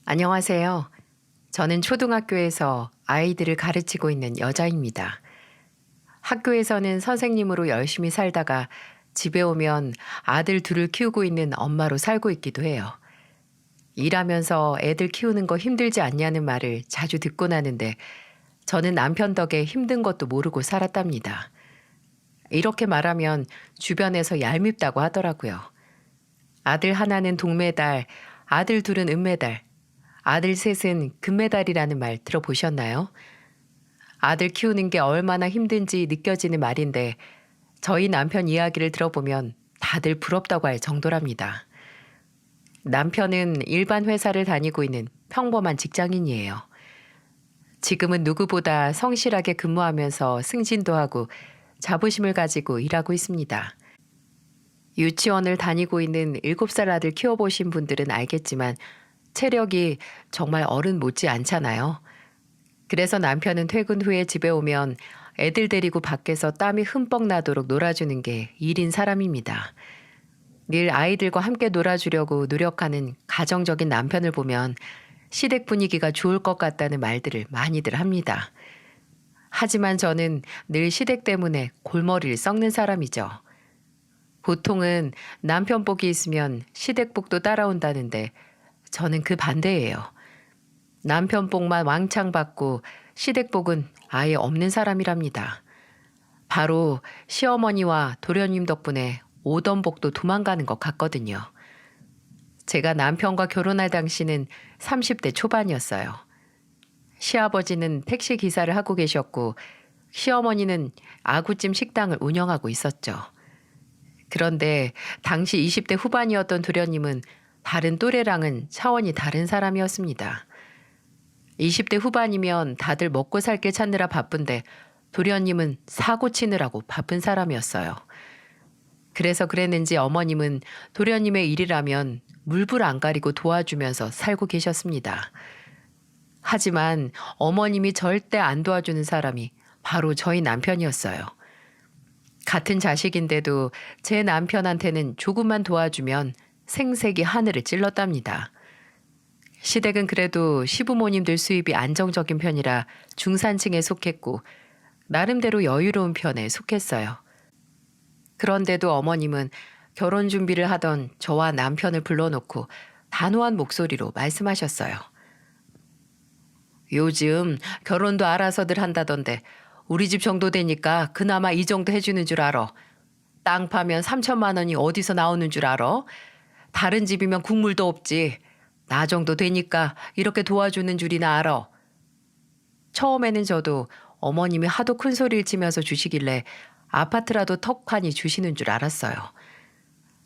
안녕하세요. 저는 초등학교에서 아이들을 가르치고 있는 여자입니다. 학교에서는 선생님으로 열심히 살다가 집에 오면 아들 둘을 키우고 있는 엄마로 살고 있기도 해요. 일하면서 애들 키우는 거 힘들지 않냐는 말을 자주 듣곤 하는데 저는 남편 덕에 힘든 것도 모르고 살았답니다. 이렇게 말하면 주변에서 얄밉다고 하더라고요. 아들 하나는 동메달, 아들 둘은 은메달, 아들 셋은 금메달이라는 말 들어보셨나요? 아들 키우는 게 얼마나 힘든지 느껴지는 말인데 저희 남편 이야기를 들어보면 다들 부럽다고 할 정도랍니다. 남편은 일반 회사를 다니고 있는 평범한 직장인이에요. 지금은 누구보다 성실하게 근무하면서 승진도 하고 자부심을 가지고 일하고 있습니다. 유치원을 다니고 있는 7살 아들 키워보신 분들은 알겠지만 체력이 정말 어른 못지 않잖아요. 그래서 남편은 퇴근 후에 집에 오면 애들 데리고 밖에서 땀이 흠뻑 나도록 놀아주는 게 일인 사람입니다. 늘 아이들과 함께 놀아주려고 노력하는 가정적인 남편을 보면 시댁 분위기가 좋을 것 같다는 말들을 많이들 합니다. 하지만 저는 늘 시댁 때문에 골머리를 썩는 사람이죠. 보통은 남편 복이 있으면 시댁 복도 따라온다는데 저는 그 반대예요. 남편 복만 왕창 받고 시댁 복은 아예 없는 사람이랍니다. 바로 시어머니와 도련님 덕분에 오던 복도 도망가는 것 같거든요. 제가 남편과 결혼할 당시는 30대 초반이었어요. 시아버지는 택시 기사를 하고 계셨고 시어머니는 아구찜 식당을 운영하고 있었죠. 그런데 당시 20대 후반이었던 도련님은 다른 또래랑은 차원이 다른 사람이었습니다. 20대 후반이면 다들 먹고 살 게 찾느라 바쁜데 도련님은 사고 치느라고 바쁜 사람이었어요. 그래서 그랬는지 어머님은 도련님의 일이라면 물불 안 가리고 도와주면서 살고 계셨습니다. 하지만 어머님이 절대 안 도와주는 사람이 바로 저희 남편이었어요. 같은 자식인데도 제 남편한테는 조금만 도와주면 생색이 하늘을 찔렀답니다. 시댁은 그래도 시부모님들 수입이 안정적인 편이라 중산층에 속했고 나름대로 여유로운 편에 속했어요. 그런데도 어머님은 결혼 준비를 하던 저와 남편을 불러놓고 단호한 목소리로 말씀하셨어요. 요즘 결혼도 알아서들 한다던데 우리 집 정도 되니까 그나마 이 정도 해주는 줄 알아. 땅 파면 3천만 원이 어디서 나오는 줄 알아? 다른 집이면 국물도 없지. 나 정도 되니까 이렇게 도와주는 줄이나 알아. 처음에는 저도 어머님이 하도 큰 소리를 치면서 주시길래 아파트라도 턱하니 주시는 줄 알았어요.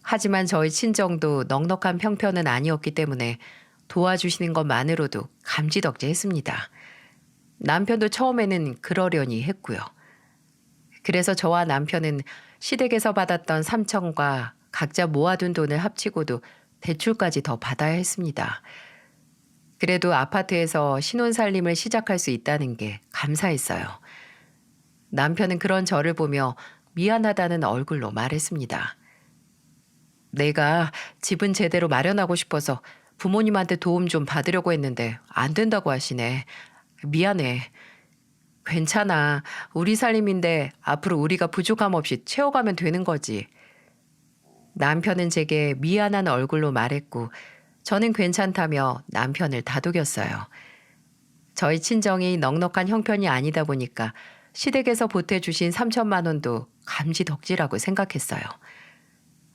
하지만 저희 친정도 넉넉한 평편은 아니었기 때문에 도와주시는 것만으로도 감지덕지했습니다. 남편도 처음에는 그러려니 했고요. 그래서 저와 남편은 시댁에서 받았던 3천과 각자 모아둔 돈을 합치고도 대출까지 더 받아야 했습니다. 그래도 아파트에서 신혼살림을 시작할 수 있다는 게 감사했어요. 남편은 그런 저를 보며 미안하다는 얼굴로 말했습니다. 내가 집은 제대로 마련하고 싶어서 부모님한테 도움 좀 받으려고 했는데 안 된다고 하시네. 미안해. 괜찮아. 우리 살림인데 앞으로 우리가 부족함 없이 채워가면 되는 거지. 남편은 제게 미안한 얼굴로 말했고 저는 괜찮다며 남편을 다독였어요. 저희 친정이 넉넉한 형편이 아니다 보니까 시댁에서 보태주신 3천만 원도 감지덕지라고 생각했어요.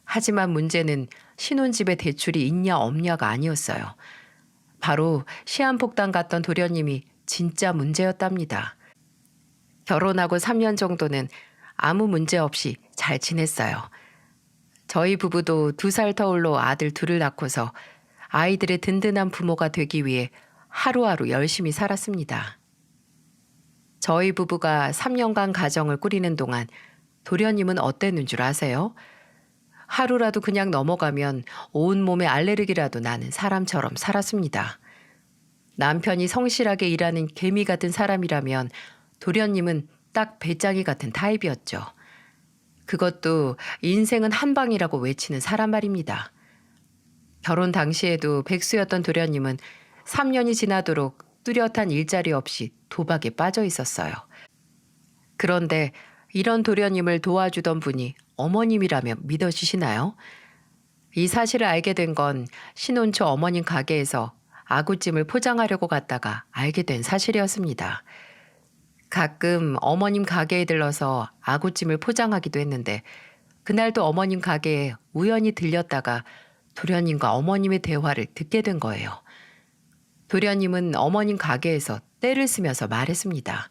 하지만 문제는 신혼집에 대출이 있냐 없냐가 아니었어요. 바로 시한폭탄 같던 도련님이 진짜 문제였답니다. 결혼하고 3년 정도는 아무 문제 없이 잘 지냈어요. 저희 부부도 2살 터울로 아들 둘을 낳고서 아이들의 든든한 부모가 되기 위해 하루하루 열심히 살았습니다. 저희 부부가 3년간 가정을 꾸리는 동안 도련님은 어땠는 줄 아세요? 하루라도 그냥 넘어가면 온몸에 알레르기라도 나는 사람처럼 살았습니다. 남편이 성실하게 일하는 개미 같은 사람이라면 도련님은 딱 배짱이 같은 타입이었죠. 그것도 인생은 한 방이라고 외치는 사람 말입니다. 결혼 당시에도 백수였던 도련님은 3년이 지나도록 뚜렷한 일자리 없이 도박에 빠져 있었어요. 그런데 이런 도련님을 도와주던 분이 어머님이라면 믿어지시나요? 이 사실을 알게 된 건 신혼초 어머님 가게에서 아구찜을 포장하려고 갔다가 알게 된 사실이었습니다. 가끔 어머님 가게에 들러서 아구찜을 포장하기도 했는데 그날도 어머님 가게에 우연히 들렸다가 도련님과 어머님의 대화를 듣게 된 거예요. 도련님은 어머님 가게에서 떼를 쓰면서 말했습니다.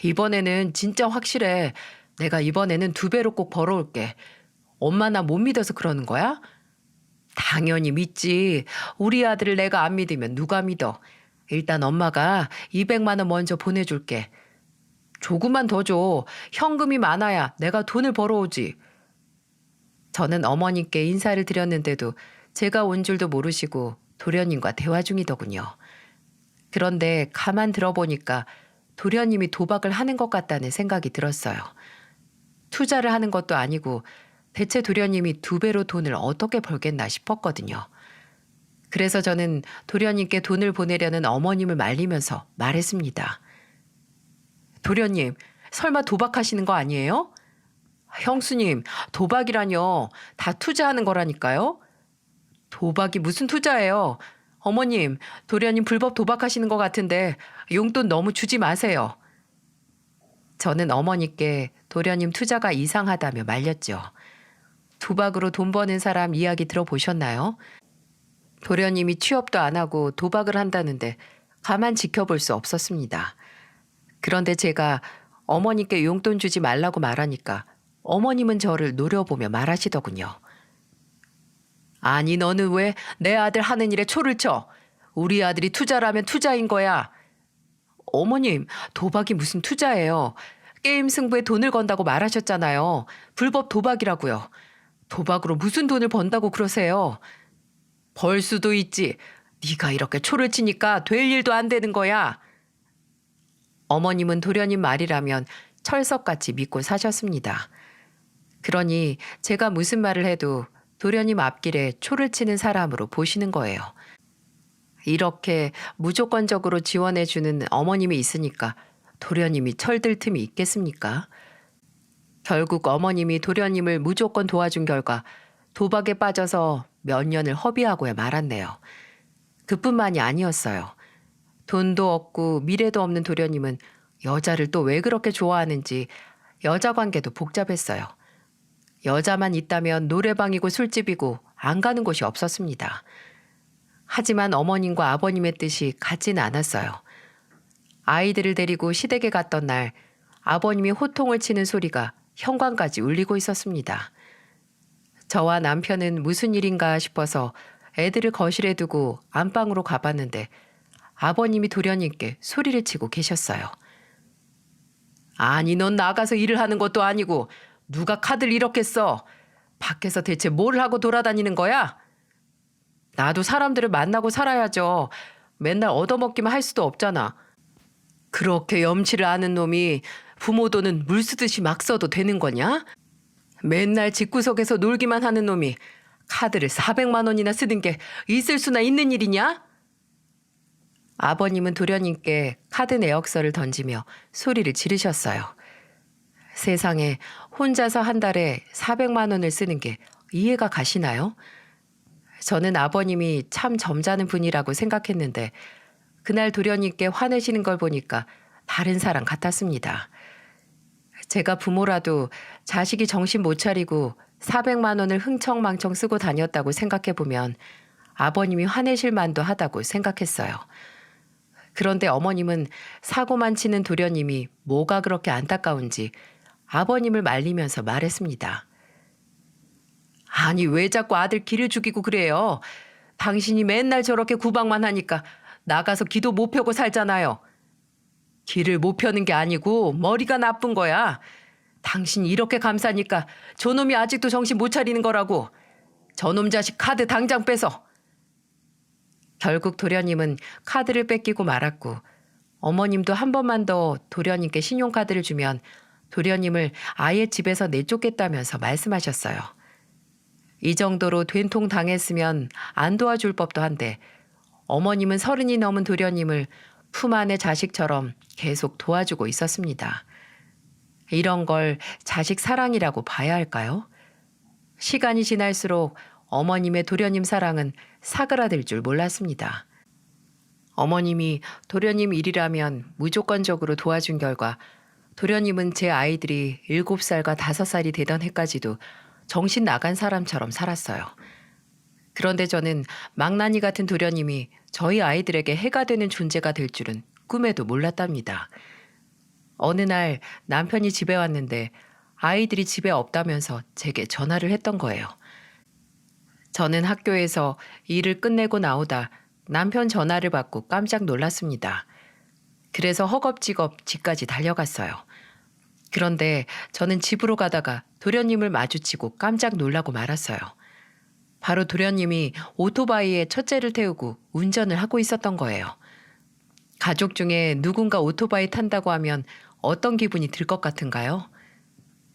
이번에는 진짜 확실해. 내가 이번에는 2배로 꼭 벌어올게. 엄마 나 못 믿어서 그러는 거야? 당연히 믿지. 우리 아들을 내가 안 믿으면 누가 믿어. 일단 엄마가 200만 원 먼저 보내줄게. 조금만 더 줘. 현금이 많아야 내가 돈을 벌어오지. 저는 어머님께 인사를 드렸는데도 제가 온 줄도 모르시고 도련님과 대화 중이더군요. 그런데 가만 들어보니까 도련님이 도박을 하는 것 같다는 생각이 들었어요. 투자를 하는 것도 아니고 대체 도련님이 2배로 돈을 어떻게 벌겠나 싶었거든요. 그래서 저는 도련님께 돈을 보내려는 어머님을 말리면서 말했습니다. 도련님, 설마 도박하시는 거 아니에요? 형수님, 도박이라뇨. 다 투자하는 거라니까요. 도박이 무슨 투자예요? 어머님, 도련님 불법 도박하시는 것 같은데 용돈 너무 주지 마세요. 저는 어머니께 도련님 투자가 이상하다며 말렸죠. 도박으로 돈 버는 사람 이야기 들어보셨나요? 도련님이 취업도 안 하고 도박을 한다는데 가만 지켜볼 수 없었습니다. 그런데 제가 어머니께 용돈 주지 말라고 말하니까 어머님은 저를 노려보며 말하시더군요. 아니 너는 왜 내 아들 하는 일에 초를 쳐? 우리 아들이 투자라면 투자인 거야. 어머님, 도박이 무슨 투자예요. 게임 승부에 돈을 건다고 말하셨잖아요. 불법 도박이라고요. 도박으로 무슨 돈을 번다고 그러세요? 벌 수도 있지. 네가 이렇게 초를 치니까 될 일도 안 되는 거야. 어머님은 도련님 말이라면 철석같이 믿고 사셨습니다. 그러니 제가 무슨 말을 해도 도련님 앞길에 초를 치는 사람으로 보시는 거예요. 이렇게 무조건적으로 지원해주는 어머님이 있으니까 도련님이 철들 틈이 있겠습니까? 결국 어머님이 도련님을 무조건 도와준 결과 도박에 빠져서 몇 년을 허비하고야 말았네요. 그뿐만이 아니었어요. 돈도 없고 미래도 없는 도련님은 여자를 또 왜 그렇게 좋아하는지 여자 관계도 복잡했어요. 여자만 있다면 노래방이고 술집이고 안 가는 곳이 없었습니다. 하지만 어머님과 아버님의 뜻이 같지는 않았어요. 아이들을 데리고 시댁에 갔던 날 아버님이 호통을 치는 소리가 현관까지 울리고 있었습니다. 저와 남편은 무슨 일인가 싶어서 애들을 거실에 두고 안방으로 가봤는데 아버님이 도련님께 소리를 치고 계셨어요. 아니 넌 나가서 일을 하는 것도 아니고 누가 카드를 이렇게 써? 밖에서 대체 뭘 하고 돌아다니는 거야? 나도 사람들을 만나고 살아야죠. 맨날 얻어먹기만 할 수도 없잖아. 그렇게 염치를 아는 놈이 부모 돈은 물 쓰듯이 막 써도 되는 거냐? 맨날 집구석에서 놀기만 하는 놈이 카드를 400만 원이나 쓰는 게 있을 수나 있는 일이냐? 아버님은 도련님께 카드 내역서를 던지며 소리를 지르셨어요. 세상에 혼자서 한 달에 400만 원을 쓰는 게 이해가 가시나요? 저는 아버님이 참 점잖은 분이라고 생각했는데 그날 도련님께 화내시는 걸 보니까 다른 사람 같았습니다. 제가 부모라도 자식이 정신 못 차리고 400만 원을 흥청망청 쓰고 다녔다고 생각해보면 아버님이 화내실 만도 하다고 생각했어요. 그런데 어머님은 사고만 치는 도련님이 뭐가 그렇게 안타까운지 아버님을 말리면서 말했습니다. 아니 왜 자꾸 아들 기를 죽이고 그래요? 당신이 맨날 저렇게 구박만 하니까 나가서 기도 못 펴고 살잖아요. 기를 못 펴는 게 아니고 머리가 나쁜 거야. 당신이 이렇게 감싸니까 저놈이 아직도 정신 못 차리는 거라고. 저놈 자식 카드 당장 뺏어. 결국 도련님은 카드를 뺏기고 말았고 어머님도 한 번만 더 도련님께 신용카드를 주면 도련님을 아예 집에서 내쫓겠다면서 말씀하셨어요. 이 정도로 된통 당했으면 안 도와줄 법도 한데 어머님은 30이 넘은 도련님을 품 안의 자식처럼 계속 도와주고 있었습니다. 이런 걸 자식 사랑이라고 봐야 할까요? 시간이 지날수록 어머님의 도련님 사랑은 사그라들 줄 몰랐습니다. 어머님이 도련님 일이라면 무조건적으로 도와준 결과 도련님은 제 아이들이 7살과 5살이 되던 해까지도 정신 나간 사람처럼 살았어요. 그런데 저는 망나니 같은 도련님이 저희 아이들에게 해가 되는 존재가 될 줄은 꿈에도 몰랐답니다. 어느 날 남편이 집에 왔는데 아이들이 집에 없다면서 제게 전화를 했던 거예요. 저는 학교에서 일을 끝내고 나오다 남편 전화를 받고 깜짝 놀랐습니다. 그래서 허겁지겁 집까지 달려갔어요. 그런데 저는 집으로 가다가 도련님을 마주치고 깜짝 놀라고 말았어요. 바로 도련님이 오토바이에 첫째를 태우고 운전을 하고 있었던 거예요. 가족 중에 누군가 오토바이 탄다고 하면 어떤 기분이 들 것 같은가요?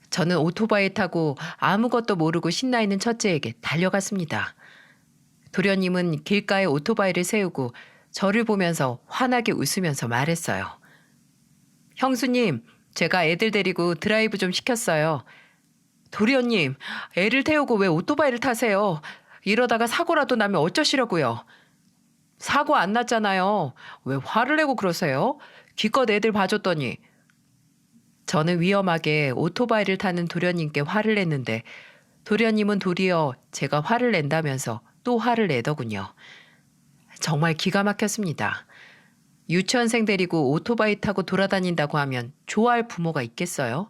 저는 오토바이 타고 아무것도 모르고 신나 있는 첫째에게 달려갔습니다. 도련님은 길가에 오토바이를 세우고 저를 보면서 환하게 웃으면서 말했어요. 형수님, 제가 애들 데리고 드라이브 좀 시켰어요. 도련님, 애를 태우고 왜 오토바이를 타세요? 이러다가 사고라도 나면 어쩌시려고요? 사고 안 났잖아요. 왜 화를 내고 그러세요? 기껏 애들 봐줬더니. 저는 위험하게 오토바이를 타는 도련님께 화를 냈는데 도련님은 도리어 제가 화를 낸다면서 또 화를 내더군요. 정말 기가 막혔습니다. 유치원생 데리고 오토바이 타고 돌아다닌다고 하면 좋아할 부모가 있겠어요?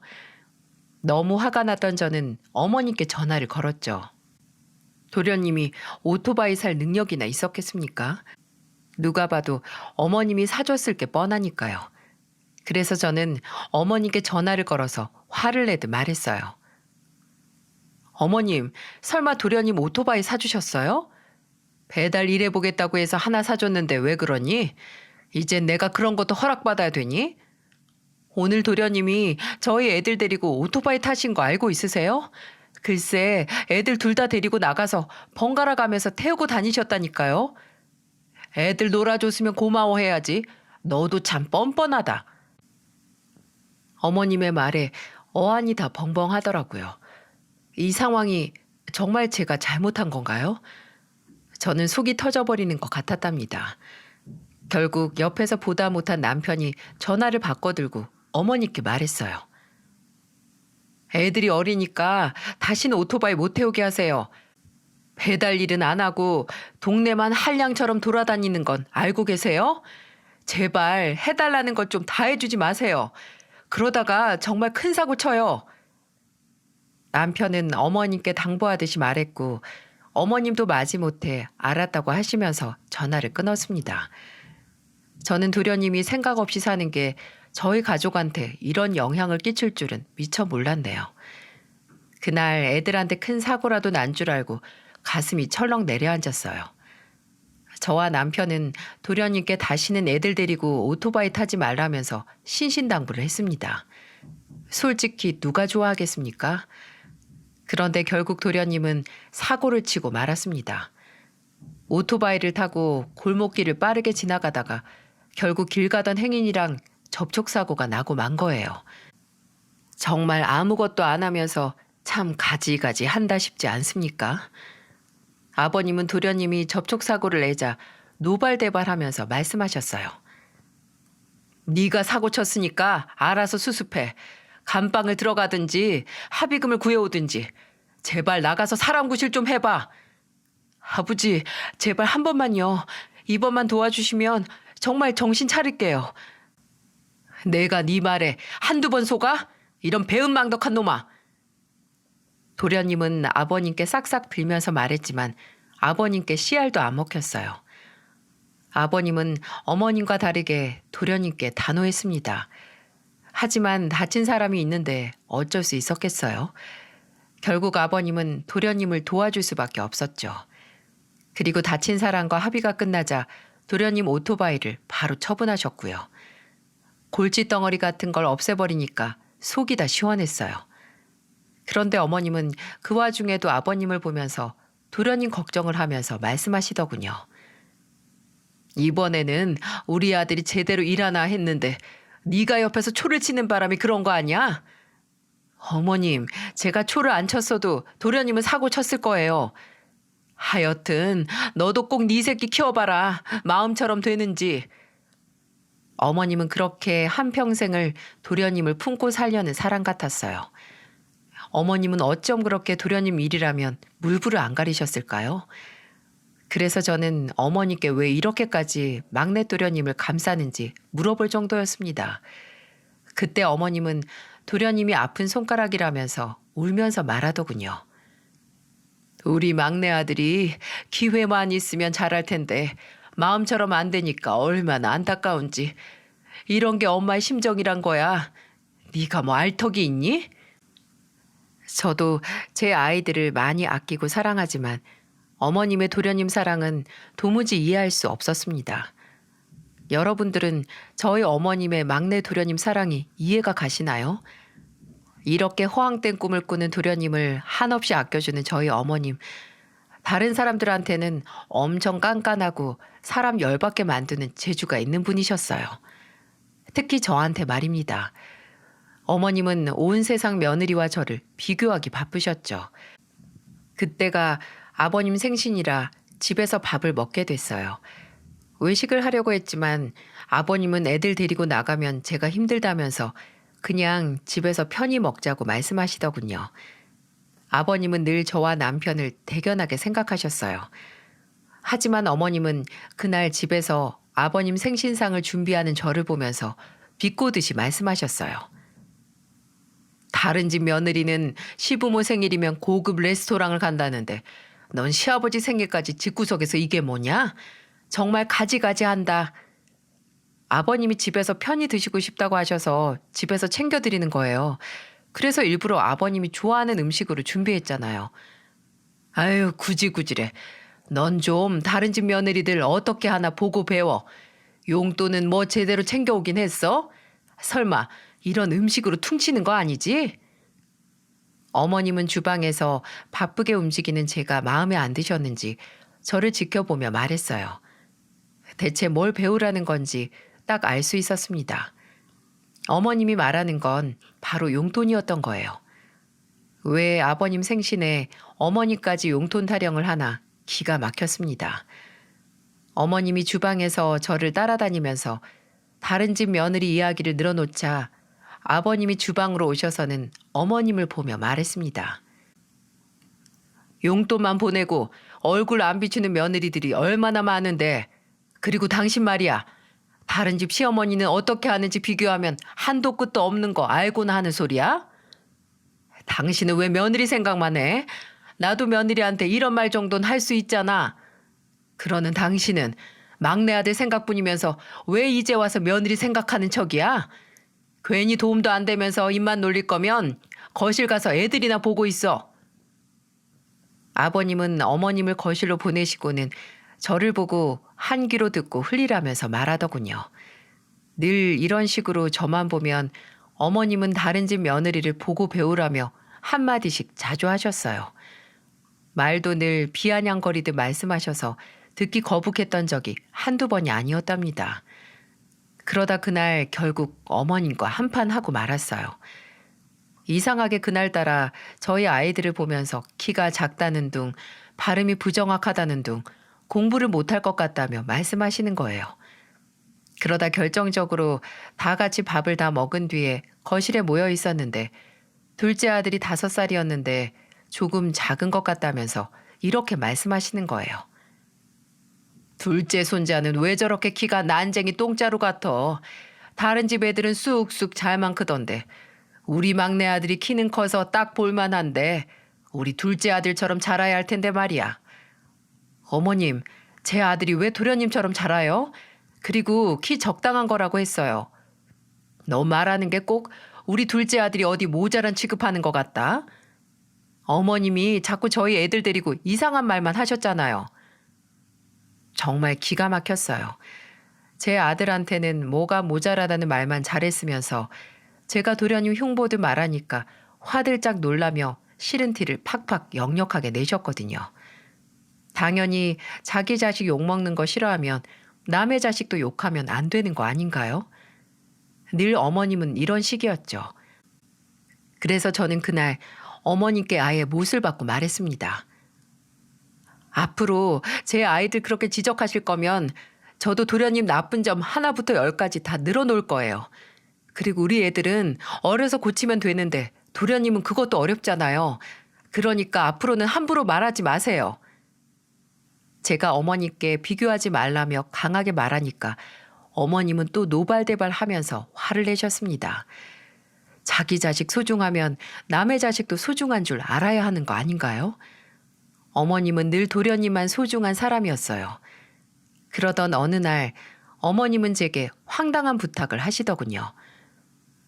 너무 화가 났던 저는 어머님께 전화를 걸었죠. 도련님이 오토바이 살 능력이나 있었겠습니까? 누가 봐도 어머님이 사줬을 게 뻔하니까요. 그래서 저는 어머님께 전화를 걸어서 화를 내듯 말했어요. 어머님, 설마 도련님 오토바이 사주셨어요? 배달 일해보겠다고 해서 하나 사줬는데 왜 그러니? 이젠 내가 그런 것도 허락받아야 되니? 오늘 도련님이 저희 애들 데리고 오토바이 타신 거 알고 있으세요? 글쎄, 애들 둘 다 데리고 나가서 번갈아 가면서 태우고 다니셨다니까요. 애들 놀아줬으면 고마워해야지. 너도 참 뻔뻔하다. 어머님의 말에 어안이 다 벙벙하더라고요. 이 상황이 정말 제가 잘못한 건가요? 저는 속이 터져버리는 것 같았답니다. 결국 옆에서 보다 못한 남편이 전화를 바꿔들고 어머니께 말했어요. 애들이 어리니까 다시는 오토바이 못 태우게 하세요. 배달 일은 안 하고 동네만 한량처럼 돌아다니는 건 알고 계세요? 제발 해달라는 것 좀 다 해주지 마세요. 그러다가 정말 큰 사고 쳐요. 남편은 어머님께 당부하듯이 말했고 어머님도 마지못해 알았다고 하시면서 전화를 끊었습니다. 저는 도련님이 생각 없이 사는 게 저희 가족한테 이런 영향을 끼칠 줄은 미처 몰랐네요. 그날 애들한테 큰 사고라도 난 줄 알고 가슴이 철렁 내려앉았어요. 저와 남편은 도련님께 다시는 애들 데리고 오토바이 타지 말라면서 신신당부를 했습니다. 솔직히 누가 좋아하겠습니까? 그런데 결국 도련님은 사고를 치고 말았습니다. 오토바이를 타고 골목길을 빠르게 지나가다가 결국 길 가던 행인이랑 접촉사고가 나고 만 거예요. 정말 아무것도 안 하면서 참 가지가지 한다 싶지 않습니까? 아버님은 도련님이 접촉사고를 내자 노발대발하면서 말씀하셨어요. 네가 사고 쳤으니까 알아서 수습해. 감방을 들어가든지 합의금을 구해오든지 제발 나가서 사람 구실 좀 해봐. 아버지, 제발 한 번만요. 이번만 도와주시면 정말 정신 차릴게요. 내가 네 말에 한두 번 속아? 이런 배은망덕한 놈아. 도련님은 아버님께 싹싹 빌면서 말했지만 아버님께 씨알도 안 먹혔어요. 아버님은 어머님과 다르게 도련님께 단호했습니다. 하지만 다친 사람이 있는데 어쩔 수 있었겠어요? 결국 아버님은 도련님을 도와줄 수밖에 없었죠. 그리고 다친 사람과 합의가 끝나자 도련님 오토바이를 바로 처분하셨고요. 골칫덩어리 같은 걸 없애버리니까 속이 다 시원했어요. 그런데 어머님은 그 와중에도 아버님을 보면서 도련님 걱정을 하면서 말씀하시더군요. 이번에는 우리 아들이 제대로 일하나 했는데 네가 옆에서 초를 치는 바람이 그런 거 아니야? 어머님, 제가 초를 안 쳤어도 도련님은 사고 쳤을 거예요. 하여튼 너도 꼭 네 새끼 키워봐라. 마음처럼 되는지. 어머님은 그렇게 한평생을 도련님을 품고 살려는 사람 같았어요. 어머님은 어쩜 그렇게 도련님 일이라면 물불을 안 가리셨을까요? 그래서 저는 어머니께 왜 이렇게까지 막내 도련님을 감싸는지 물어볼 정도였습니다. 그때 어머님은 도련님이 아픈 손가락이라면서 울면서 말하더군요. 우리 막내 아들이 기회만 있으면 잘할 텐데 마음처럼 안 되니까 얼마나 안타까운지. 이런 게 엄마의 심정이란 거야. 네가 뭐 알턱이 있니? 저도 제 아이들을 많이 아끼고 사랑하지만 어머님의 도련님 사랑은 도무지 이해할 수 없었습니다. 여러분들은 저희 어머님의 막내 도련님 사랑이 이해가 가시나요? 이렇게 허황된 꿈을 꾸는 도련님을 한없이 아껴주는 저희 어머님. 다른 사람들한테는 엄청 깐깐하고 사람 열받게 만드는 재주가 있는 분이셨어요. 특히 저한테 말입니다. 어머님은 온 세상 며느리와 저를 비교하기 바쁘셨죠. 그때가 아버님 생신이라 집에서 밥을 먹게 됐어요. 외식을 하려고 했지만 아버님은 애들 데리고 나가면 제가 힘들다면서 그냥 집에서 편히 먹자고 말씀하시더군요. 아버님은 늘 저와 남편을 대견하게 생각하셨어요. 하지만 어머님은 그날 집에서 아버님 생신상을 준비하는 저를 보면서 비꼬듯이 말씀하셨어요. 다른 집 며느리는 시부모 생일이면 고급 레스토랑을 간다는데 넌 시아버지 생일까지 집구석에서 이게 뭐냐? 정말 가지가지 한다. 아버님이 집에서 편히 드시고 싶다고 하셔서 집에서 챙겨드리는 거예요. 그래서 일부러 아버님이 좋아하는 음식으로 준비했잖아요. 아유, 구질구질해. 넌 좀 다른 집 며느리들 어떻게 하나 보고 배워. 용돈은 뭐 제대로 챙겨오긴 했어? 설마 이런 음식으로 퉁치는 거 아니지? 어머님은 주방에서 바쁘게 움직이는 제가 마음에 안 드셨는지 저를 지켜보며 말했어요. 대체 뭘 배우라는 건지 딱 알 수 있었습니다. 어머님이 말하는 건 바로 용돈이었던 거예요. 왜 아버님 생신에 어머니까지 용돈 타령을 하나 기가 막혔습니다. 어머님이 주방에서 저를 따라다니면서 다른 집 며느리 이야기를 늘어놓자 아버님이 주방으로 오셔서는 어머님을 보며 말했습니다. 용돈만 보내고 얼굴 안 비추는 며느리들이 얼마나 많은데. 그리고 당신 말이야. 다른 집 시어머니는 어떻게 하는지 비교하면 한도 끝도 없는 거 알고나 하는 소리야? 당신은 왜 며느리 생각만 해? 나도 며느리한테 이런 말 정도는 할 수 있잖아. 그러는 당신은 막내 아들 생각뿐이면서 왜 이제 와서 며느리 생각하는 척이야? 괜히 도움도 안 되면서 입만 놀릴 거면 거실 가서 애들이나 보고 있어. 아버님은 어머님을 거실로 보내시고는 저를 보고 한 귀로 듣고 흘리라면서 말하더군요. 늘 이런 식으로 저만 보면 어머님은 다른 집 며느리를 보고 배우라며 한마디씩 자주 하셨어요. 말도 늘 비아냥거리듯 말씀하셔서 듣기 거북했던 적이 한두 번이 아니었답니다. 그러다 그날 결국 어머님과 한판 하고 말았어요. 이상하게 그날따라 저희 아이들을 보면서 키가 작다는 둥, 발음이 부정확하다는 둥, 공부를 못할 것 같다며 말씀하시는 거예요. 그러다 결정적으로 다 같이 밥을 다 먹은 뒤에 거실에 모여 있었는데 둘째 아들이 5살이었는데 조금 작은 것 같다면서 이렇게 말씀하시는 거예요. 둘째 손자는 왜 저렇게 키가 난쟁이 똥자루 같아. 다른 집 애들은 쑥쑥 잘만 크던데 우리 막내 아들이 키는 커서 딱 볼만한데 우리 둘째 아들처럼 자라야 할 텐데 말이야. 어머님, 제 아들이 왜 도련님처럼 자라요? 그리고 키 적당한 거라고 했어요. 너 말하는 게 꼭 우리 둘째 아들이 어디 모자란 취급하는 것 같다. 어머님이 자꾸 저희 애들 데리고 이상한 말만 하셨잖아요. 정말 기가 막혔어요. 제 아들한테는 뭐가 모자라다는 말만 잘했으면서 제가 도련님 흉보듯 말하니까 화들짝 놀라며 싫은 티를 팍팍 역력하게 내셨거든요. 당연히 자기 자식 욕먹는 거 싫어하면 남의 자식도 욕하면 안 되는 거 아닌가요? 늘 어머님은 이런 식이었죠. 그래서 저는 그날 어머님께 아예 못을 받고 말했습니다. 앞으로 제 아이들 그렇게 지적하실 거면 저도 도련님 나쁜 점 하나부터 열까지 다 늘어놓을 거예요. 그리고 우리 애들은 어려서 고치면 되는데 도련님은 그것도 어렵잖아요. 그러니까 앞으로는 함부로 말하지 마세요. 제가 어머니께 비교하지 말라며 강하게 말하니까 어머님은 또 노발대발하면서 화를 내셨습니다. 자기 자식 소중하면 남의 자식도 소중한 줄 알아야 하는 거 아닌가요? 어머님은 늘 도련님만 소중한 사람이었어요. 그러던 어느 날 어머님은 제게 황당한 부탁을 하시더군요.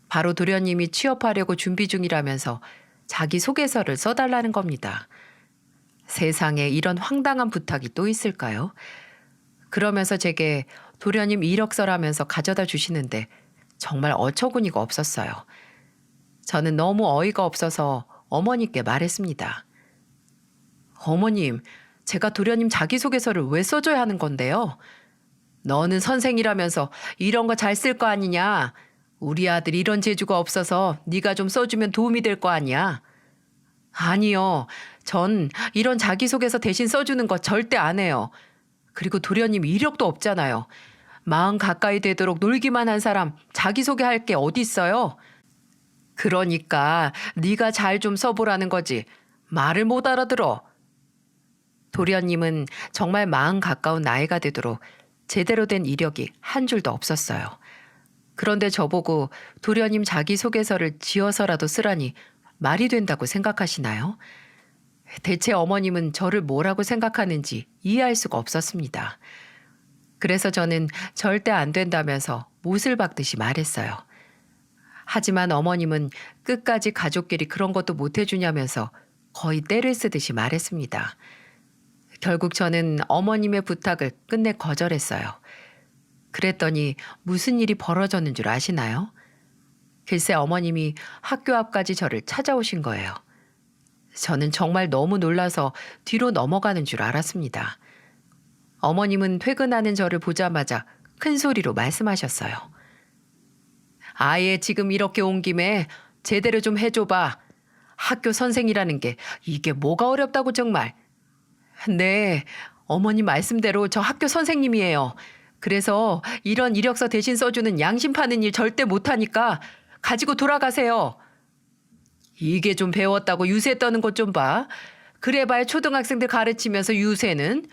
바로 도련님이 취업하려고 준비 중이라면서 자기 소개서를 써달라는 겁니다. 세상에 이런 황당한 부탁이 또 있을까요? 그러면서 제게 도련님 이력서라면서 가져다 주시는데 정말 어처구니가 없었어요. 저는 너무 어이가 없어서 어머니께 말했습니다. 어머님, 제가 도련님 자기소개서를 왜 써줘야 하는 건데요? 너는 선생이라면서 이런 거 잘 쓸 거 아니냐? 우리 아들 이런 재주가 없어서 네가 좀 써주면 도움이 될 거 아니야? 아니요. 전 이런 자기소개서 대신 써주는 거 절대 안 해요. 그리고 도련님 이력도 없잖아요. 40 가까이 되도록 놀기만 한 사람 자기소개할 게 어디 있어요? 그러니까 네가 잘 좀 써보라는 거지. 말을 못 알아들어. 도련님은 정말 40 가까운 나이가 되도록 제대로 된 이력이 한 줄도 없었어요. 그런데 저보고 도련님 자기소개서를 지어서라도 쓰라니 말이 된다고 생각하시나요? 대체 어머님은 저를 뭐라고 생각하는지 이해할 수가 없었습니다. 그래서 저는 절대 안 된다면서 못을 박듯이 말했어요. 하지만 어머님은 끝까지 가족끼리 그런 것도 못 해주냐면서 거의 떼를 쓰듯이 말했습니다. 결국 저는 어머님의 부탁을 끝내 거절했어요. 그랬더니 무슨 일이 벌어졌는 줄 아시나요? 글쎄 어머님이 학교 앞까지 저를 찾아오신 거예요. 저는 정말 너무 놀라서 뒤로 넘어가는 줄 알았습니다. 어머님은 퇴근하는 저를 보자마자 큰 소리로 말씀하셨어요. 아예 지금 이렇게 온 김에 제대로 좀 해줘봐. 학교 선생이라는 게 이게 뭐가 어렵다고 정말. 네, 어머님 말씀대로 저 학교 선생님이에요. 그래서 이런 이력서 대신 써주는 양심 파는 일 절대 못하니까 가지고 돌아가세요. 이게 좀 배웠다고 유세 떠는 것 좀 봐. 그래봐야 초등학생들 가르치면서 유세는.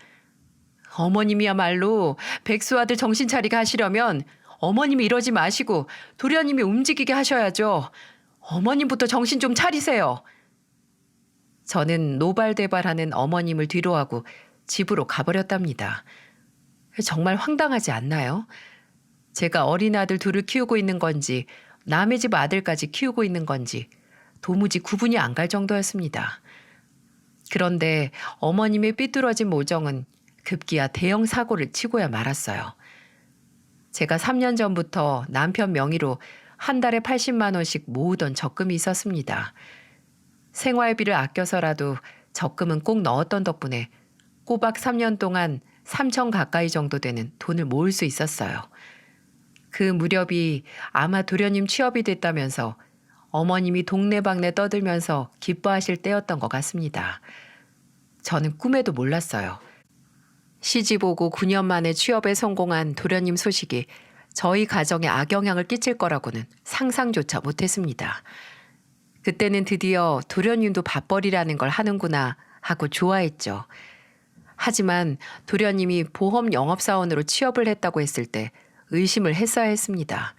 어머님이야말로 백수 아들 정신 차리게 하시려면 어머님이 이러지 마시고 도련님이 움직이게 하셔야죠. 어머님부터 정신 좀 차리세요. 저는 노발대발하는 어머님을 뒤로하고 집으로 가버렸답니다. 정말 황당하지 않나요? 제가 어린 아들 둘을 키우고 있는 건지 남의 집 아들까지 키우고 있는 건지 도무지 구분이 안 갈 정도였습니다. 그런데 어머님의 삐뚤어진 모정은 급기야 대형 사고를 치고야 말았어요. 제가 3년 전부터 남편 명의로 한 달에 80만 원씩 모으던 적금이 있었습니다. 생활비를 아껴서라도 적금은 꼭 넣었던 덕분에 꼬박 3년 동안 3천 가까이 정도 되는 돈을 모을 수 있었어요. 그 무렵이 아마 도련님 취업이 됐다면서 어머님이 동네방네 떠들면서 기뻐하실 때였던 것 같습니다. 저는 꿈에도 몰랐어요. 시집 오고 9년 만에 취업에 성공한 도련님 소식이 저희 가정에 악영향을 끼칠 거라고는 상상조차 못했습니다. 그때는 드디어 도련님도 밥벌이라는 걸 하는구나 하고 좋아했죠. 하지만 도련님이 보험 영업사원으로 취업을 했다고 했을 때 의심을 했어야 했습니다.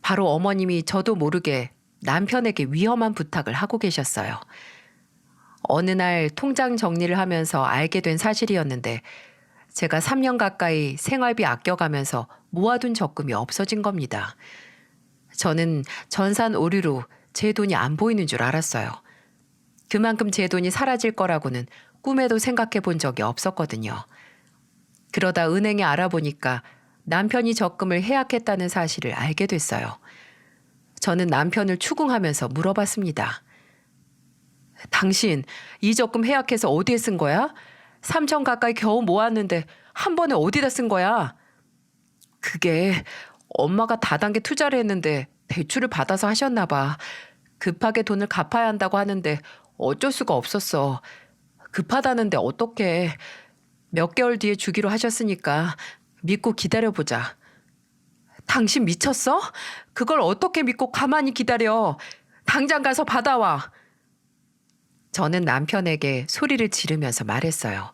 바로 어머님이 저도 모르게 남편에게 위험한 부탁을 하고 계셨어요. 어느 날 통장 정리를 하면서 알게 된 사실이었는데 제가 3년 가까이 생활비 아껴가면서 모아둔 적금이 없어진 겁니다. 저는 전산 오류로 제 돈이 안 보이는 줄 알았어요. 그만큼 제 돈이 사라질 거라고는 꿈에도 생각해 본 적이 없었거든요. 그러다 은행에 알아보니까 남편이 적금을 해약했다는 사실을 알게 됐어요. 저는 남편을 추궁하면서 물어봤습니다. 당신 이 적금 해약해서 어디에 쓴 거야? 3천 가까이 겨우 모았는데 한 번에 어디다 쓴 거야? 그게 엄마가 다단계 투자를 했는데 대출을 받아서 하셨나 봐. 급하게 돈을 갚아야 한다고 하는데 어쩔 수가 없었어. 급하다는데 어떡해. 몇 개월 뒤에 주기로 하셨으니까 믿고 기다려보자. 당신 미쳤어? 그걸 어떻게 믿고 가만히 기다려. 당장 가서 받아와. 저는 남편에게 소리를 지르면서 말했어요.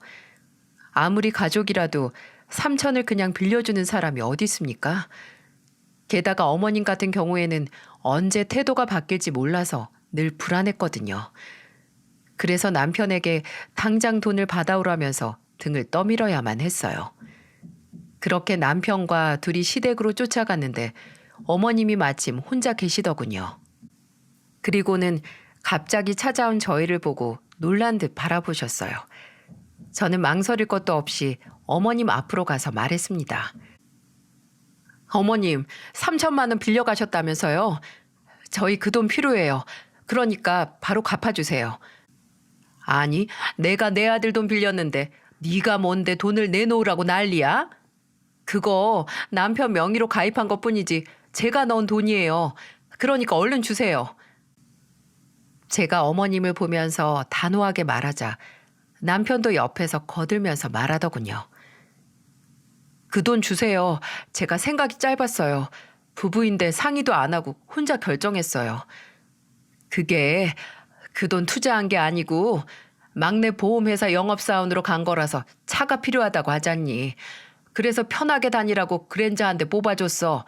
아무리 가족이라도 3천을 그냥 빌려주는 사람이 어디 있습니까? 게다가 어머님 같은 경우에는 언제 태도가 바뀔지 몰라서 늘 불안했거든요. 그래서 남편에게 당장 돈을 받아오라면서 등을 떠밀어야만 했어요. 그렇게 남편과 둘이 시댁으로 쫓아갔는데 어머님이 마침 혼자 계시더군요. 그리고는 갑자기 찾아온 저희를 보고 놀란 듯 바라보셨어요. 저는 망설일 것도 없이 어머님 앞으로 가서 말했습니다. 어머님, 3천만 원 빌려가셨다면서요? 저희 그 돈 필요해요. 그러니까 바로 갚아주세요. 아니, 내가 내 아들 돈 빌렸는데 네가 뭔데 돈을 내놓으라고 난리야? 그거 남편 명의로 가입한 것뿐이지 제가 넣은 돈이에요. 그러니까 얼른 주세요. 제가 어머님을 보면서 단호하게 말하자 남편도 옆에서 거들면서 말하더군요. 그 돈 주세요. 제가 생각이 짧았어요. 부부인데 상의도 안 하고 혼자 결정했어요. 그게 그 돈 투자한 게 아니고 막내 보험회사 영업사원으로 간 거라서 차가 필요하다고 하잖니. 그래서 편하게 다니라고 그랜저 한 대 뽑아줬어.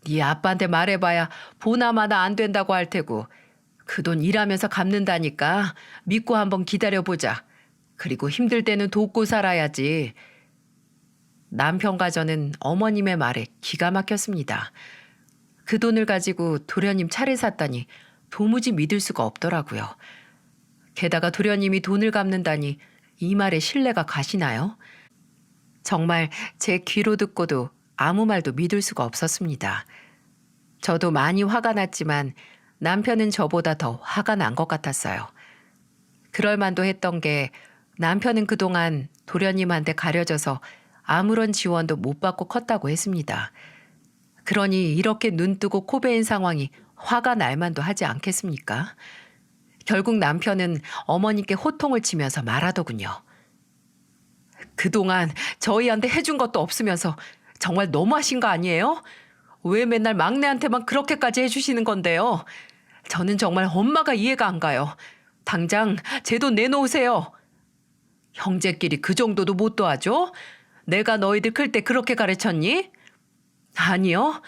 네 아빠한테 말해봐야 보나마나 안 된다고 할 테고 그 돈 일하면서 갚는다니까 믿고 한번 기다려보자. 그리고 힘들 때는 돕고 살아야지. 남편과 저는 어머님의 말에 기가 막혔습니다. 그 돈을 가지고 도련님 차를 샀다니 도무지 믿을 수가 없더라고요. 게다가 도련님이 돈을 갚는다니 이 말에 신뢰가 가시나요? 정말 제 귀로 듣고도 아무 말도 믿을 수가 없었습니다. 저도 많이 화가 났지만 남편은 저보다 더 화가 난 것 같았어요. 그럴 만도 했던 게 남편은 그동안 도련님한테 가려져서 아무런 지원도 못 받고 컸다고 했습니다. 그러니 이렇게 눈뜨고 코베인 상황이 화가 날 만도 하지 않겠습니까? 결국 남편은 어머니께 호통을 치면서 말하더군요. 그동안 저희한테 해준 것도 없으면서 정말 너무하신 거 아니에요? 왜 맨날 막내한테만 그렇게까지 해주시는 건데요? 저는 정말 엄마가 이해가 안 가요. 당장 제 돈 내놓으세요. 형제끼리 그 정도도 못 도와줘? 내가 너희들 클 때 그렇게 가르쳤니? 아니요.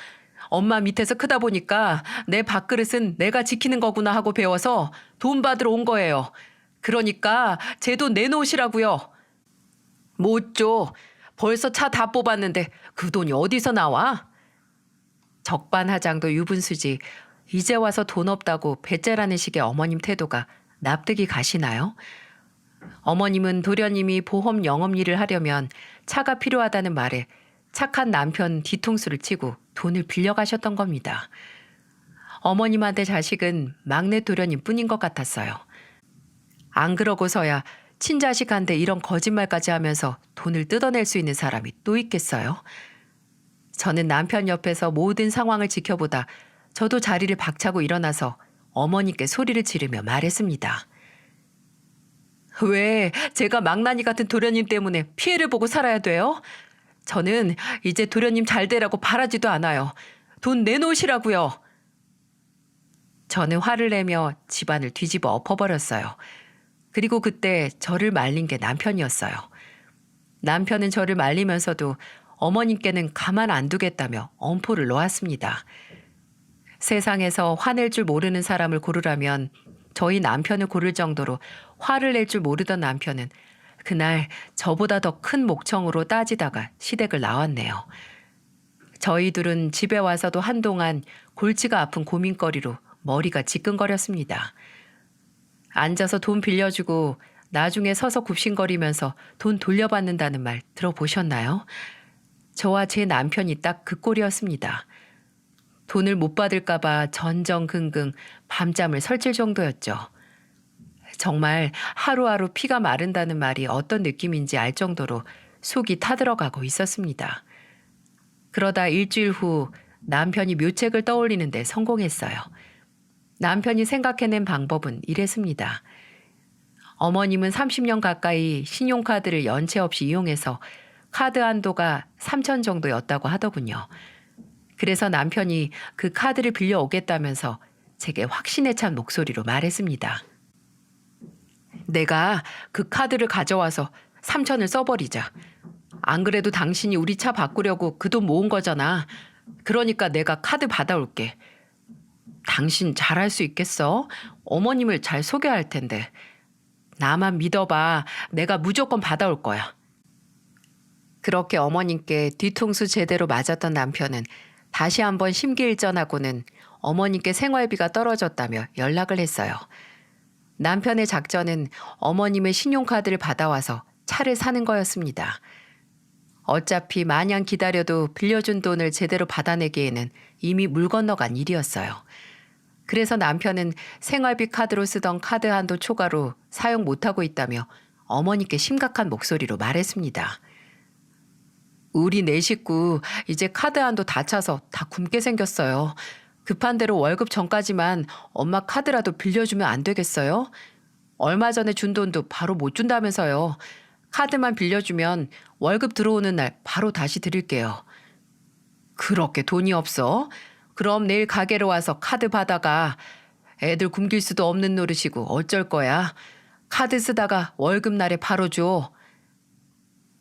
엄마 밑에서 크다 보니까 내 밥그릇은 내가 지키는 거구나 하고 배워서 돈 받으러 온 거예요. 그러니까 제 돈 내놓으시라고요. 못 줘. 벌써 차 다 뽑았는데 그 돈이 어디서 나와? 적반하장도 유분수지 이제 와서 돈 없다고 배째라는 식의 어머님 태도가 납득이 가시나요? 어머님은 도련님이 보험 영업 일을 하려면 차가 필요하다는 말에 착한 남편 뒤통수를 치고 돈을 빌려가셨던 겁니다. 어머님한테 자식은 막내 도련님 뿐인 것 같았어요. 안 그러고서야 친자식한테 이런 거짓말까지 하면서 돈을 뜯어낼 수 있는 사람이 또 있겠어요? 저는 남편 옆에서 모든 상황을 지켜보다 저도 자리를 박차고 일어나서 어머니께 소리를 지르며 말했습니다. 왜 제가 망나니 같은 도련님 때문에 피해를 보고 살아야 돼요? 저는 이제 도련님 잘 되라고 바라지도 않아요. 돈 내놓으시라고요. 저는 화를 내며 집안을 뒤집어 엎어버렸어요. 그리고 그때 저를 말린 게 남편이었어요. 남편은 저를 말리면서도 어머님께는 가만 안 두겠다며 엄포를 놓았습니다. 세상에서 화낼 줄 모르는 사람을 고르라면 저희 남편을 고를 정도로 화를 낼 줄 모르던 남편은 그날 저보다 더 큰 목청으로 따지다가 시댁을 나왔네요. 저희 둘은 집에 와서도 한동안 골치가 아픈 고민거리로 머리가 지끈거렸습니다. 앉아서 돈 빌려주고 나중에 서서 굽신거리면서 돈 돌려받는다는 말 들어보셨나요? 저와 제 남편이 딱 그 꼴이었습니다. 돈을 못 받을까 봐 전전긍긍 밤잠을 설칠 정도였죠. 정말 하루하루 피가 마른다는 말이 어떤 느낌인지 알 정도로 속이 타들어가고 있었습니다. 그러다 일주일 후 남편이 묘책을 떠올리는데 성공했어요. 남편이 생각해낸 방법은 이랬습니다. 어머님은 30년 가까이 신용카드를 연체 없이 이용해서 카드 한도가 3천 정도였다고 하더군요. 그래서 남편이 그 카드를 빌려오겠다면서 제게 확신에 찬 목소리로 말했습니다. 내가 그 카드를 가져와서 3천을 써버리자. 안 그래도 당신이 우리 차 바꾸려고 그 돈 모은 거잖아. 그러니까 내가 카드 받아올게. 당신 잘할 수 있겠어? 어머님을 잘 소개할 텐데. 나만 믿어봐. 내가 무조건 받아올 거야. 그렇게 어머님께 뒤통수 제대로 맞았던 남편은 다시 한번 심기일전하고는 어머님께 생활비가 떨어졌다며 연락을 했어요. 남편의 작전은 어머님의 신용카드를 받아와서 차를 사는 거였습니다. 어차피 마냥 기다려도 빌려준 돈을 제대로 받아내기에는 이미 물 건너간 일이었어요. 그래서 남편은 생활비 카드로 쓰던 카드 한도 초과로 사용 못하고 있다며 어머니께 심각한 목소리로 말했습니다. 우리 네 식구 이제 카드 한도 다 차서 다 굶게 생겼어요. 급한 대로 월급 전까지만 엄마 카드라도 빌려주면 안 되겠어요? 얼마 전에 준 돈도 바로 못 준다면서요. 카드만 빌려주면 월급 들어오는 날 바로 다시 드릴게요. 그렇게 돈이 없어? 그럼 내일 가게로 와서 카드 받아가. 애들 굶길 수도 없는 노릇이고 어쩔 거야. 카드 쓰다가 월급 날에 바로 줘.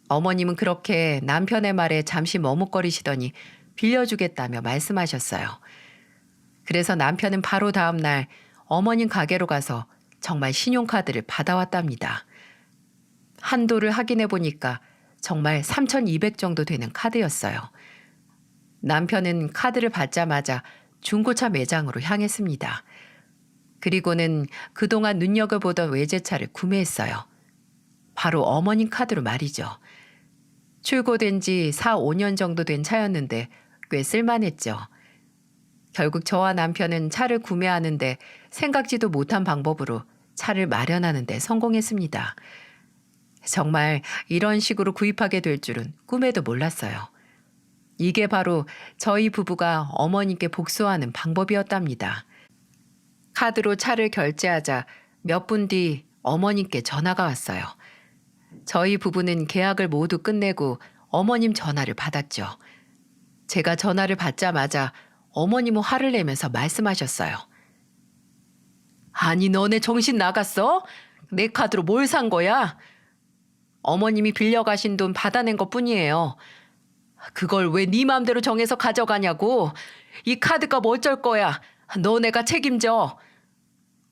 어머님은 그렇게 남편의 말에 잠시 머뭇거리시더니 빌려주겠다며 말씀하셨어요. 그래서 남편은 바로 다음 날 어머님 가게로 가서 정말 신용카드를 받아왔답니다. 한도를 확인해 보니까 정말 3,200 정도 되는 카드였어요. 남편은 카드를 받자마자 중고차 매장으로 향했습니다. 그리고는 그동안 눈여겨보던 외제차를 구매했어요. 바로 어머님 카드로 말이죠. 출고된 지 4, 5년 정도 된 차였는데 꽤 쓸만했죠. 결국 저와 남편은 차를 구매하는데 생각지도 못한 방법으로 차를 마련하는 데 성공했습니다. 정말 이런 식으로 구입하게 될 줄은 꿈에도 몰랐어요. 이게 바로 저희 부부가 어머님께 복수하는 방법이었답니다. 카드로 차를 결제하자 몇 분 뒤 어머님께 전화가 왔어요. 저희 부부는 계약을 모두 끝내고 어머님 전화를 받았죠. 제가 전화를 받자마자 어머님은 화를 내면서 말씀하셨어요. 아니 너네 정신 나갔어? 내 카드로 뭘 산 거야? 어머님이 빌려가신 돈 받아낸 것뿐이에요. 그걸 왜 네 맘대로 정해서 가져가냐고. 이 카드값 어쩔 거야. 너네가 책임져.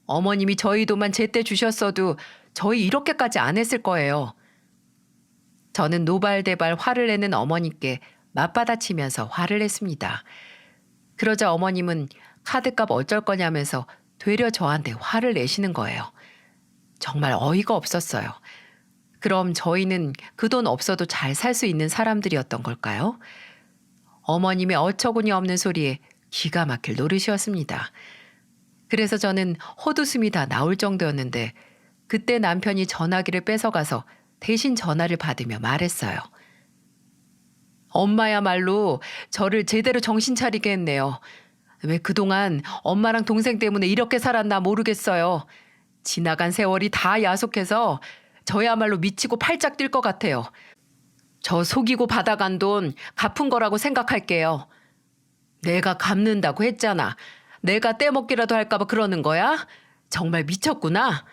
어머님이 저희 돈만 제때 주셨어도 저희 이렇게까지 안 했을 거예요. 저는 노발대발 화를 내는 어머님께 맞받아치면서 화를 냈습니다. 그러자 어머님은 카드값 어쩔 거냐면서 되려 저한테 화를 내시는 거예요. 정말 어이가 없었어요. 그럼 저희는 그 돈 없어도 잘 살 수 있는 사람들이었던 걸까요? 어머님의 어처구니 없는 소리에 기가 막힐 노릇이었습니다. 그래서 저는 헛웃음이 다 나올 정도였는데 그때 남편이 전화기를 뺏어가서 대신 전화를 받으며 말했어요. 엄마야말로 저를 제대로 정신 차리게 했네요. 왜 그동안 엄마랑 동생 때문에 이렇게 살았나 모르겠어요. 지나간 세월이 다 야속해서 저야말로 미치고 팔짝 뛸 것 같아요. 저 속이고 받아간 돈 갚은 거라고 생각할게요. 내가 갚는다고 했잖아. 내가 떼먹기라도 할까 봐 그러는 거야? 정말 미쳤구나.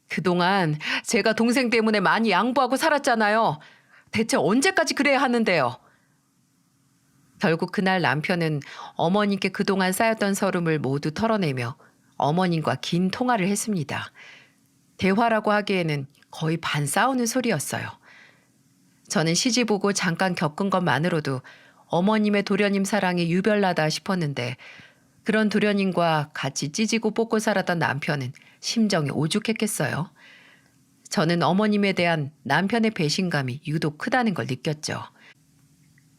그동안 제가 동생 때문에 많이 양보하고 살았잖아요. 대체 언제까지 그래야 하는데요? 결국 그날 남편은 어머님께 그동안 쌓였던 서름을 모두 털어내며 어머님과 긴 통화를 했습니다. 대화라고 하기에는 거의 반 싸우는 소리였어요. 저는 시집 오고 잠깐 겪은 것만으로도 어머님의 도련님 사랑이 유별나다 싶었는데 그런 도련님과 같이 찢이고 뽑고 살았던 남편은 심정이 오죽했겠어요. 저는 어머님에 대한 남편의 배신감이 유독 크다는 걸 느꼈죠.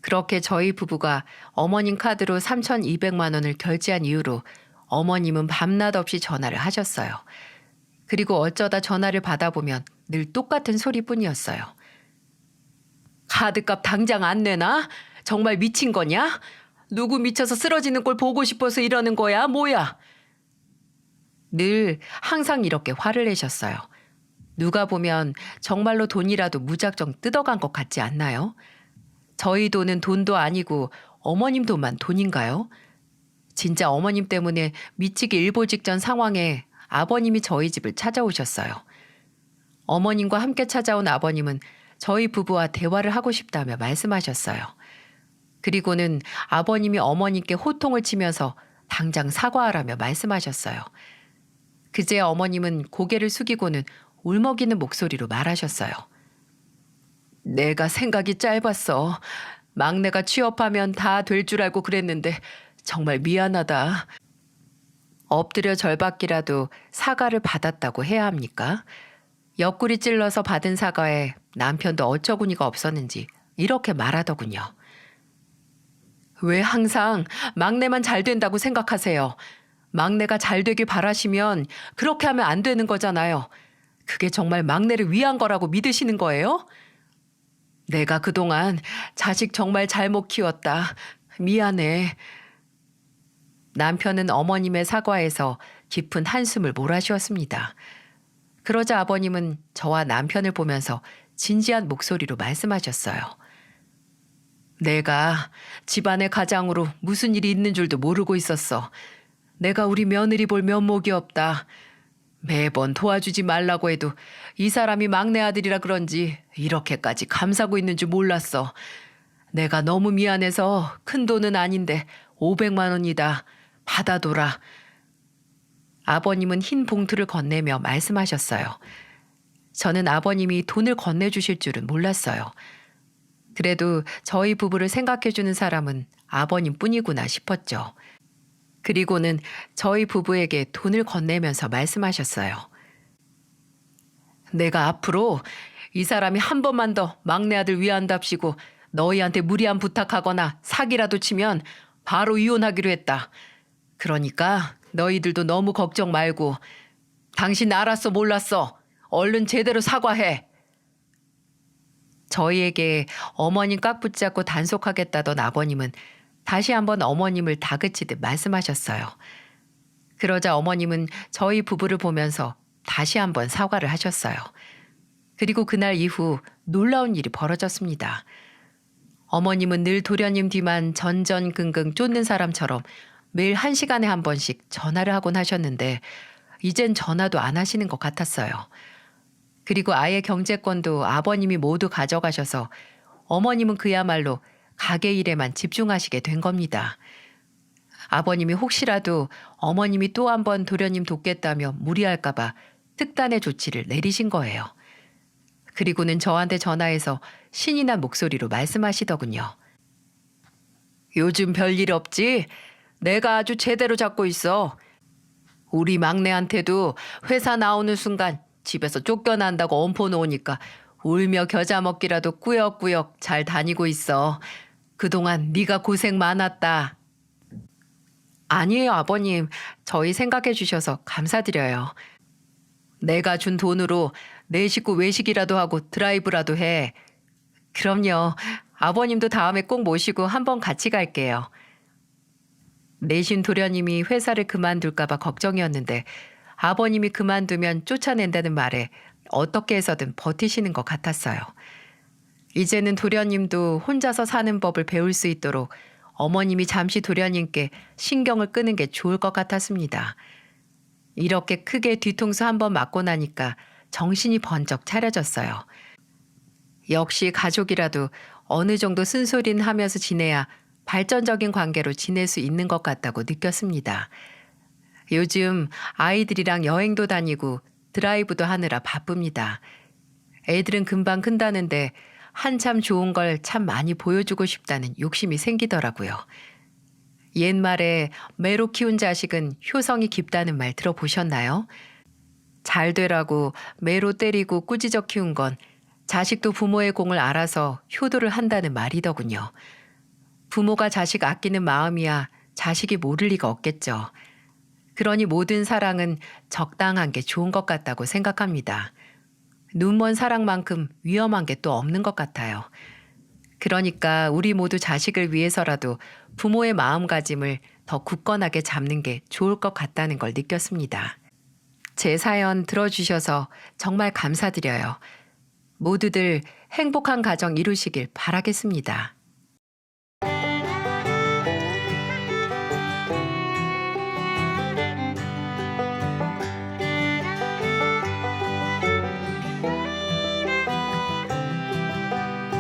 그렇게 저희 부부가 어머님 카드로 3,200만 원을 결제한 이후로 어머님은 밤낮 없이 전화를 하셨어요. 그리고 어쩌다 전화를 받아보면 늘 똑같은 소리뿐이었어요. 카드값 당장 안 내나? 정말 미친 거냐? 누구 미쳐서 쓰러지는 꼴 보고 싶어서 이러는 거야? 뭐야? 늘 항상 이렇게 화를 내셨어요. 누가 보면 정말로 돈이라도 무작정 뜯어간 것 같지 않나요? 저희 돈은 돈도 아니고 어머님 돈만 돈인가요? 진짜 어머님 때문에 미치기 일보 직전 상황에 아버님이 저희 집을 찾아오셨어요. 어머님과 함께 찾아온 아버님은 저희 부부와 대화를 하고 싶다며 말씀하셨어요. 그리고는 아버님이 어머님께 호통을 치면서 당장 사과하라며 말씀하셨어요. 그제 어머님은 고개를 숙이고는 울먹이는 목소리로 말하셨어요. 내가 생각이 짧았어. 막내가 취업하면 다 될 줄 알고 그랬는데 정말 미안하다. 엎드려 절받기라도 사과를 받았다고 해야 합니까? 옆구리 찔러서 받은 사과에 남편도 어처구니가 없었는지 이렇게 말하더군요. 왜 항상 막내만 잘 된다고 생각하세요? 막내가 잘 되길 바라시면 그렇게 하면 안 되는 거잖아요. 그게 정말 막내를 위한 거라고 믿으시는 거예요? 내가 그동안 자식 정말 잘못 키웠다. 미안해. 남편은 어머님의 사과에서 깊은 한숨을 몰아쉬었습니다. 그러자 아버님은 저와 남편을 보면서 진지한 목소리로 말씀하셨어요. 내가 집안의 가장으로 무슨 일이 있는 줄도 모르고 있었어. 내가 우리 며느리 볼 면목이 없다. 매번 도와주지 말라고 해도 이 사람이 막내 아들이라 그런지 이렇게까지 감싸고 있는 줄 몰랐어. 내가 너무 미안해서 큰 돈은 아닌데 500만 원이다. 받아둬라. 아버님은 흰 봉투를 건네며 말씀하셨어요. 저는 아버님이 돈을 건네주실 줄은 몰랐어요. 그래도 저희 부부를 생각해주는 사람은 아버님뿐이구나 싶었죠. 그리고는 저희 부부에게 돈을 건네면서 말씀하셨어요. 내가 앞으로 이 사람이 한 번만 더 막내 아들 위한답시고 너희한테 무리한 부탁하거나 사기라도 치면 바로 이혼하기로 했다. 그러니까 너희들도 너무 걱정 말고 당신 알았어 몰랐어. 얼른 제대로 사과해. 저희에게 어머님 깍 붙잡고 단속하겠다던 아버님은 다시 한번 어머님을 다그치듯 말씀하셨어요. 그러자 어머님은 저희 부부를 보면서 다시 한번 사과를 하셨어요. 그리고 그날 이후 놀라운 일이 벌어졌습니다. 어머님은 늘 도련님 뒤만 전전긍긍 쫓는 사람처럼 매일 1시간에 한 번씩 전화를 하곤 하셨는데 이젠 전화도 안 하시는 것 같았어요. 그리고 아예 경제권도 아버님이 모두 가져가셔서 어머님은 그야말로 가게 일에만 집중하시게 된 겁니다. 아버님이 혹시라도 어머님이 또 한 번 도련님 돕겠다며 무리할까봐 특단의 조치를 내리신 거예요. 그리고는 저한테 전화해서 신이 난 목소리로 말씀하시더군요. 요즘 별일 없지? 내가 아주 제대로 잡고 있어. 우리 막내한테도 회사 나오는 순간 집에서 쫓겨난다고 엄포 놓으니까 울며 겨자 먹기라도 꾸역꾸역 잘 다니고 있어. 그동안 네가 고생 많았다. 아니에요, 아버님. 저희 생각해 주셔서 감사드려요. 내가 준 돈으로 내 식구 외식이라도 하고 드라이브라도 해. 그럼요. 아버님도 다음에 꼭 모시고 한번 같이 갈게요. 내신 도련님이 회사를 그만둘까 봐 걱정이었는데 아버님이 그만두면 쫓아낸다는 말에 어떻게 해서든 버티시는 것 같았어요. 이제는 도련님도 혼자서 사는 법을 배울 수 있도록 어머님이 잠시 도련님께 신경을 끄는 게 좋을 것 같았습니다. 이렇게 크게 뒤통수 한번 맞고 나니까 정신이 번쩍 차려졌어요. 역시 가족이라도 어느 정도 쓴소리는 하면서 지내야 발전적인 관계로 지낼 수 있는 것 같다고 느꼈습니다. 요즘 아이들이랑 여행도 다니고 드라이브도 하느라 바쁩니다. 애들은 금방 큰다는데 한참 좋은 걸 참 많이 보여주고 싶다는 욕심이 생기더라고요. 옛말에 매로 키운 자식은 효성이 깊다는 말 들어보셨나요? 잘 되라고 매로 때리고 꾸짖어 키운 건 자식도 부모의 공을 알아서 효도를 한다는 말이더군요. 부모가 자식 아끼는 마음이야 자식이 모를 리가 없겠죠. 그러니 모든 사랑은 적당한 게 좋은 것 같다고 생각합니다. 눈먼 사랑만큼 위험한 게 또 없는 것 같아요. 그러니까 우리 모두 자식을 위해서라도 부모의 마음가짐을 더 굳건하게 잡는 게 좋을 것 같다는 걸 느꼈습니다. 제 사연 들어주셔서 정말 감사드려요. 모두들 행복한 가정 이루시길 바라겠습니다.